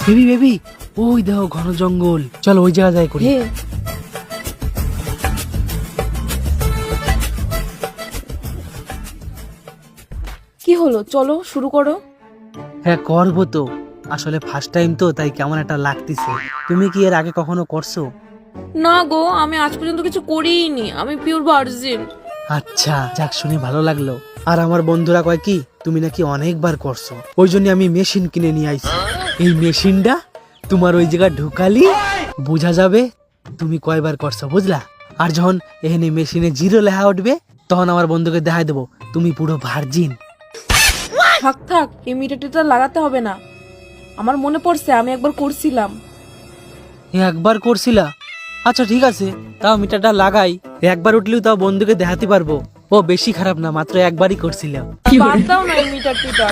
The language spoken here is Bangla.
বেবি বেবি, ওই দেখো ঘন জঙ্গল, চলো ওই জায়গা যাই করি। কি হলো, চলো শুরু করো। হ্যাঁ করবো তো, আসলে ফার্স্ট টাইম তো, তাই কেমন একটা লাগতেছে। তুমি কি এর আগে কখনো করছো? না গো, আমি আজ পর্যন্ত কিছু করিনি, আমি পিওর ভার্জিন। আচ্ছা, যাক শুনে ভালো লাগলো। আর আমার বন্ধুরা কয় কি তুমি নাকি অনেকবার করছো, ওই জন্য আমি মেশিন কিনে নিয়ে আইছি। এই মেশিনটা তোমার ওই জায়গায় ঢুকালি বোঝা যাবে তুমি কয়বার করছো, বুঝলা? আর যখন এখানে মেশিনে 0 লেখা উঠবে, তখন আমার বন্ধুকে দেখাই দেবো তুমি পুরো ভার্জিন। থাক থাক, এই মিটারটা লাগাতে হবে না। আমার মনে পড়ছে আমি একবার করছিলাম। একবার করছিলা? আচ্ছা ঠিক আছে, তাও মিটারটা লাগাই। একবার উঠলেও তাও বন্ধুকে দেখাতে পারবো ও বেশি খারাপ না, মাত্র একবারই করছিলাম। বাদ দাও না এই মিটার টিটার।